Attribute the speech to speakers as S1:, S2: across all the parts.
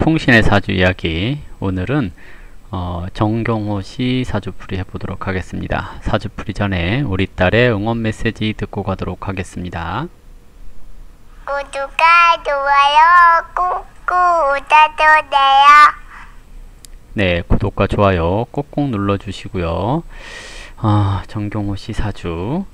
S1: 풍신의 사주 이야기. 오늘은 정경호 씨 사주풀이 해보도록 하겠습니다. 사주풀이 전에 우리 딸의 응원 메시지 듣고 가도록 하겠습니다.
S2: 구독과 좋아요 꾹꾹 눌러주세요.
S1: 네, 구독과 좋아요 꼭꼭 눌러주시고요. 정경호 씨 사주.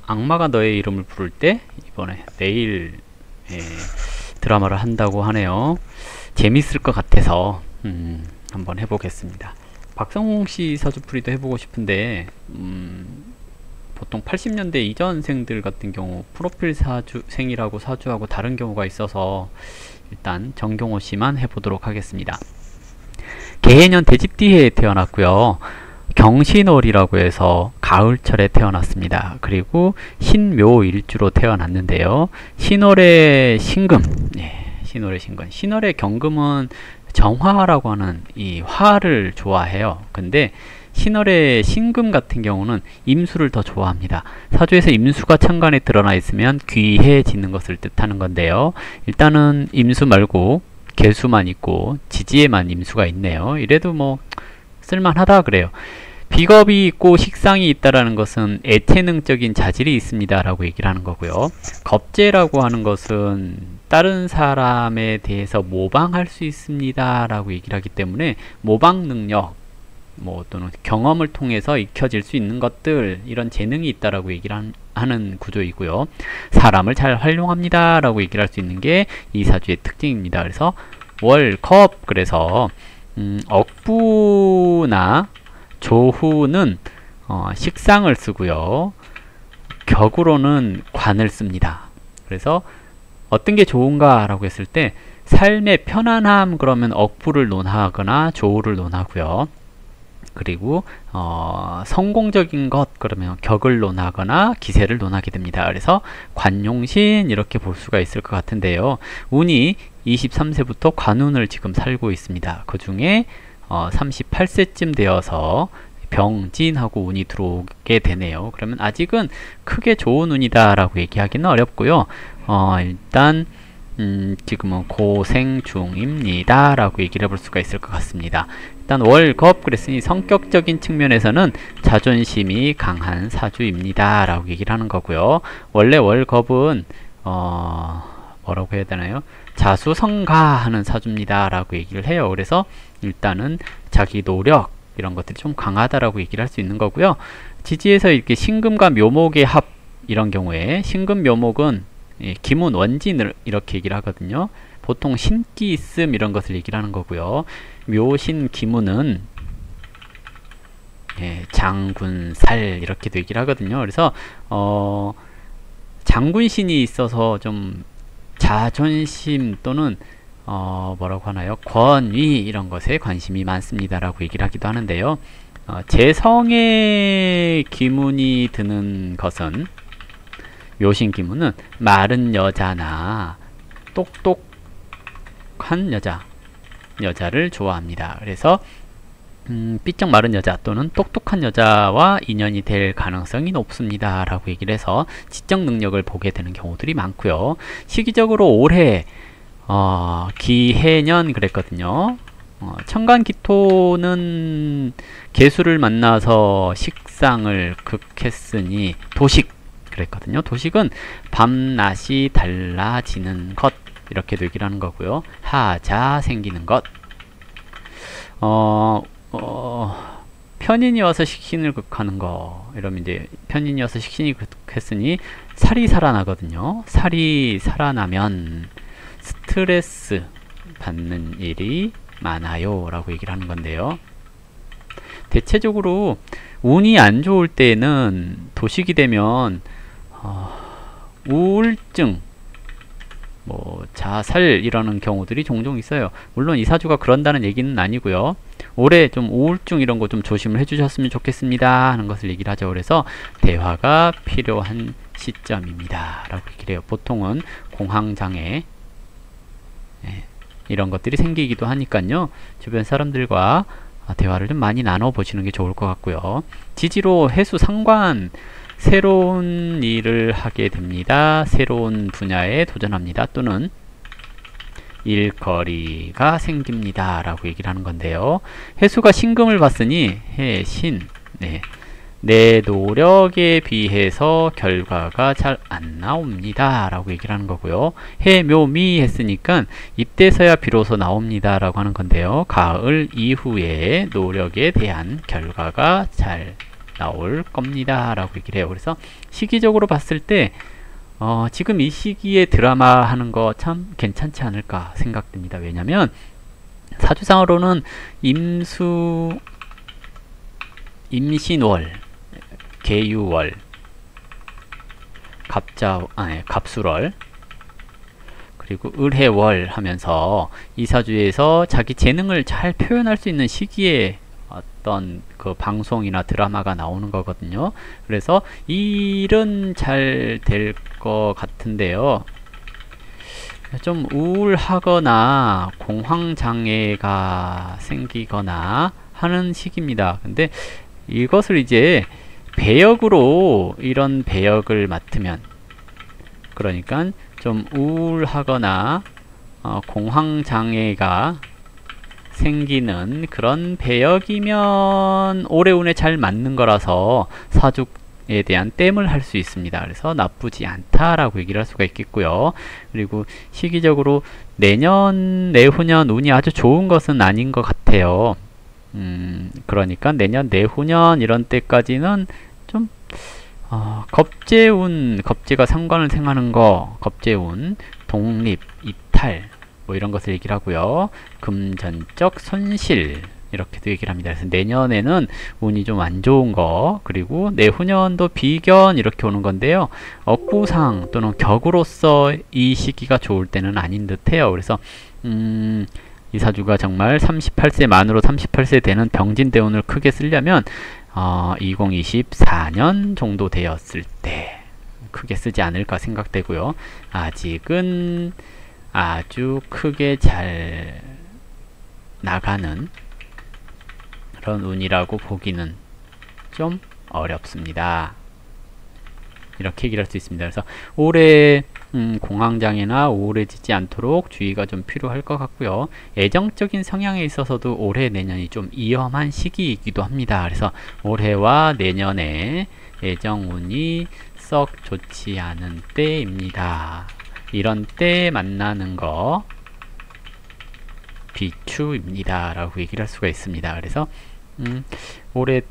S1: 악마가 너의 이름을 부를 때 이번에 내일 드라마를 한다고 하네요. 재밌을 것 같아서 한번 해보겠습니다. 박성웅 씨 사주풀이도 해보고 싶은데 보통 80년대 이전생들 같은 경우 프로필 사주생이라고 사주하고 다른 경우가 있어서 일단 정경호 씨만 해보도록 하겠습니다. 개해년 대집띠해에 태어났고요. 경신월이라고 해서 가을철에 태어났습니다. 그리고 신묘일주로 태어났는데요. 신월의 신금, 신월의 신금, 신월의 경금은 정화라고 하는 이 화를 좋아해요. 근데 신월의 신금 같은 경우는 임수를 더 좋아합니다. 사주에서 임수가 천간에 드러나 있으면 귀해지는 것을 뜻하는 건데요. 일단은 임수 말고 개수만 있고 지지에만 임수가 있네요. 이래도 뭐 쓸만하다 그래요. 비겁이 있고 식상이 있다라는 것은 애체능적인 자질이 있습니다 라고 얘기를 하는 거고요. 겁재라고 하는 것은 다른 사람에 대해서 모방할 수 있습니다 라고 얘기를 하기 때문에 모방 능력 또는 경험을 통해서 익혀질 수 있는 것들, 이런 재능이 있다라고 얘기를 하는 구조이고요. 사람을 잘 활용합니다 라고 얘기를 할 수 있는 게 이 사주의 특징입니다. 그래서 월컵, 그래서 억부나 조후는 식상을 쓰고요. 격으로는 관을 씁니다. 그래서 어떤 게 좋은가 라고 했을 때 삶의 편안함 그러면 억부를 논하거나 조후를 논하고요. 그리고 성공적인 것 그러면 격을 논하거나 기세를 논하게 됩니다. 그래서 관용신 이렇게 볼 수가 있을 것 같은데요. 운이 23세부터 관운을 지금 살고 있습니다. 그 중에 38세쯤 되어서 병진하고 운이 들어오게 되네요. 그러면 아직은 크게 좋은 운이다 라고 얘기하기는 어렵고요. 일단 지금은 고생 중입니다 라고 얘기를 해볼 수가 있을 것 같습니다. 일단 월겁 그랬으니 성격적인 측면에서는 자존심이 강한 사주입니다 라고 얘기를 하는 거고요. 원래 월겁은 뭐라고 해야 되나요? 자수성가하는 사주입니다 라고 얘기를 해요. 그래서 일단은 자기 노력 이런 것들이 좀 강하다라고 얘기를 할 수 있는 거고요. 지지에서 이렇게 신금과 묘목의 합, 이런 경우에 신금 묘목은 기문 원진을 이렇게 얘기를 하거든요. 보통 신기 있음 이런 것을 얘기를 하는 거고요. 묘신 기문은 장군살 이렇게도 얘기를 하거든요. 그래서 장군신이 있어서 좀 자존심 또는 뭐라고 하나요? 권위 이런 것에 관심이 많습니다 라고 얘기를 하기도 하는데요. 재성의 기문이 드는 것은, 묘신 기문은 마른 여자나 똑똑한 여자를 좋아합니다. 그래서 삐쩍 마른 여자 또는 똑똑한 여자와 인연이 될 가능성이 높습니다 라고 얘기를 해서 지적 능력을 보게 되는 경우들이 많고요. 시기적으로 올해 기해년 그랬거든요. 천간기토는 개수를 만나서 식상을 극했으니 도식 그랬거든요. 도식은 밤낮이 달라지는 것 이렇게도 얘기를 하는 거고요. 하자 생기는 것. 편인이 와서 식신을 극하는 거 이러면 이제 편인이 와서 식신이 극했으니 살이 살아나거든요. 살이 살아나면 스트레스 받는 일이 많아요 라고 얘기를 하는 건데요. 대체적으로 운이 안 좋을 때는 도식이 되면 우울증, 자살 이러는 경우들이 종종 있어요. 물론 이 사주가 그런다는 얘기는 아니고요. 올해 좀 우울증 이런 거 좀 조심을 해주셨으면 좋겠습니다 하는 것을 얘기를 하죠. 그래서 대화가 필요한 시점입니다 라고 얘기를 해요. 보통은 공황장애 이런 것들이 생기기도 하니까요. 주변 사람들과 대화를 좀 많이 나눠보시는 게 좋을 것 같고요. 지지로 해수 상관, 새로운 일을 하게 됩니다. 새로운 분야에 도전합니다. 또는 일거리가 생깁니다 라고 얘기를 하는 건데요. 해수가 신금을 봤으니 해신, 네. 내 노력에 비해서 결과가 잘 안 나옵니다 라고 얘기를 하는 거고요. 해묘미 했으니까 이때서야 비로소 나옵니다 라고 하는 건데요. 가을 이후에 노력에 대한 결과가 잘 나올 겁니다 라고 얘기를 해요. 그래서 시기적으로 봤을 때 지금 이 시기에 드라마 하는 거 참 괜찮지 않을까 생각됩니다. 왜냐면 사주상으로는 임신월, 계유월, 갑술월, 그리고 을해월 하면서 이 사주에서 자기 재능을 잘 표현할 수 있는 시기에 어떤 그 방송이나 드라마가 나오는 거거든요. 그래서 일은 잘 될 것 같은데요. 좀 우울하거나 공황장애가 생기거나 하는 시기입니다. 근데 이것을 이제 배역으로 이런 배역을 맡으면, 그러니까 좀 우울하거나 공황장애가 생기는 그런 배역이면 올해 운에 잘 맞는 거라서 사주에 대한 땜을 할 수 있습니다. 그래서 나쁘지 않다라고 얘기를 할 수가 있겠고요. 그리고 시기적으로 내년, 내후년 운이 아주 좋은 것은 아닌 것 같아요. 그러니까 내년, 내후년 이런 때까지는 좀 겁재운, 겁재가 상관을 생하는 거, 겁재운, 독립, 이탈 뭐 이런 것을 얘기를 하고요. 금전적 손실 이렇게도 얘기를 합니다. 그래서 내년에는 운이 좀 안 좋은 거, 그리고 내후년도 비견 이렇게 오는 건데요. 억구상 또는 격으로서 이 시기가 좋을 때는 아닌 듯해요. 그래서 이 사주가 정말 38세 만으로 38세 되는 병진대운을 크게 쓰려면 2024년 정도 되었을 때 크게 쓰지 않을까 생각되고요. 아직은 아주 크게 잘 나가는 그런 운이라고 보기는 좀 어렵습니다. 이렇게 얘기를 할 수 있습니다. 그래서 올해 공황장애나 우울해지지 않도록 주의가 좀 필요할 것 같고요. 애정적인 성향에 있어서도 올해 내년이 좀 위험한 시기이기도 합니다. 그래서 올해와 내년에 애정운이 썩 좋지 않은 때입니다. 이런 때 만나는 거 비추입니다 라고 얘기를 할 수가 있습니다. 그래서 올해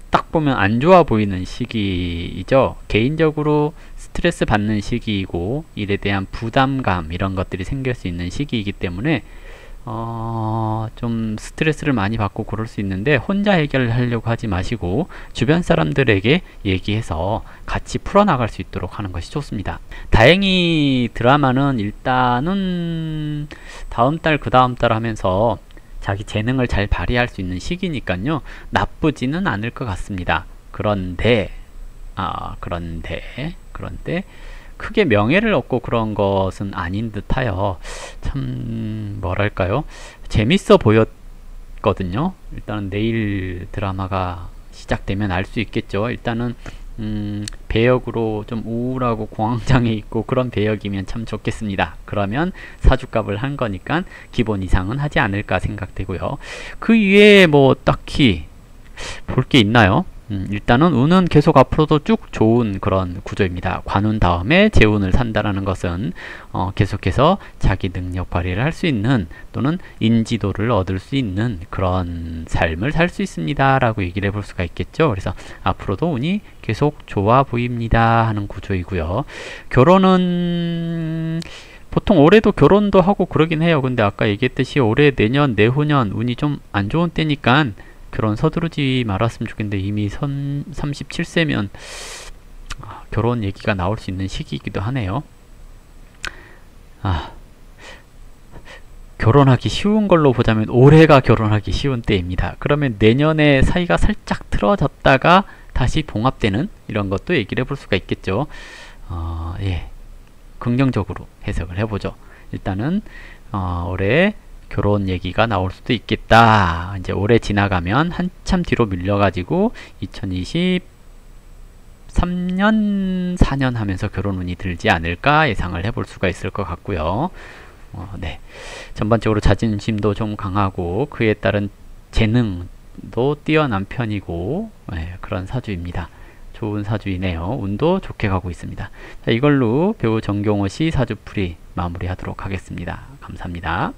S1: 딱 보면 안 좋아 보이는 시기이죠. 개인적으로 스트레스 받는 시기이고 일에 대한 부담감 이런 것들이 생길 수 있는 시기이기 때문에 좀 스트레스를 많이 받고 그럴 수 있는데 혼자 해결하려고 하지 마시고 주변 사람들에게 얘기해서 같이 풀어나갈 수 있도록 하는 것이 좋습니다. 다행히 드라마는 일단은 다음 달 그 다음 달 하면서 자기 재능을 잘 발휘할 수 있는 시기니까요. 나쁘지는 않을 것 같습니다. 그런데 크게 명예를 얻고 그런 것은 아닌 듯하여 참 뭐랄까요, 재밌어 보였거든요. 일단은 내일 드라마가 시작되면 알 수 있겠죠. 일단은 배역으로 좀 우울하고 공황장애 있고 그런 배역이면 참 좋겠습니다. 그러면 사주값을 한 거니까 기본 이상은 하지 않을까 생각되고요. 그 이외에 뭐 딱히 볼 게 있나요? 일단은 운은 계속 앞으로도 쭉 좋은 그런 구조입니다. 관운 다음에 재운을 산다라는 것은 계속해서 자기 능력 발휘를 할 수 있는 또는 인지도를 얻을 수 있는 그런 삶을 살 수 있습니다 라고 얘기를 해볼 수가 있겠죠. 그래서 앞으로도 운이 계속 좋아 보입니다 하는 구조이고요. 결혼은 보통 올해도 결혼도 하고 그러긴 해요. 근데 아까 얘기했듯이 올해, 내년, 내후년 운이 좀 안 좋은 때니까 결혼 서두르지 말았으면 좋겠는데 이미 37세면 결혼 얘기가 나올 수 있는 시기이기도 하네요. 결혼하기 쉬운 걸로 보자면 올해가 결혼하기 쉬운 때입니다. 그러면 내년에 사이가 살짝 틀어졌다가 다시 봉합되는 이런 것도 얘기를 해볼 수가 있겠죠. 예, 긍정적으로 해석을 해보죠. 일단은 올해 결혼 얘기가 나올 수도 있겠다. 이제 올해 지나가면 한참 뒤로 밀려가지고 2023년, 4년 하면서 결혼 운이 들지 않을까 예상을 해볼 수가 있을 것 같고요. 네. 전반적으로 자존심도 좀 강하고 그에 따른 재능도 뛰어난 편이고 그런 사주입니다. 좋은 사주이네요. 운도 좋게 가고 있습니다. 자, 이걸로 배우 정경호 씨 사주풀이 마무리하도록 하겠습니다. 감사합니다.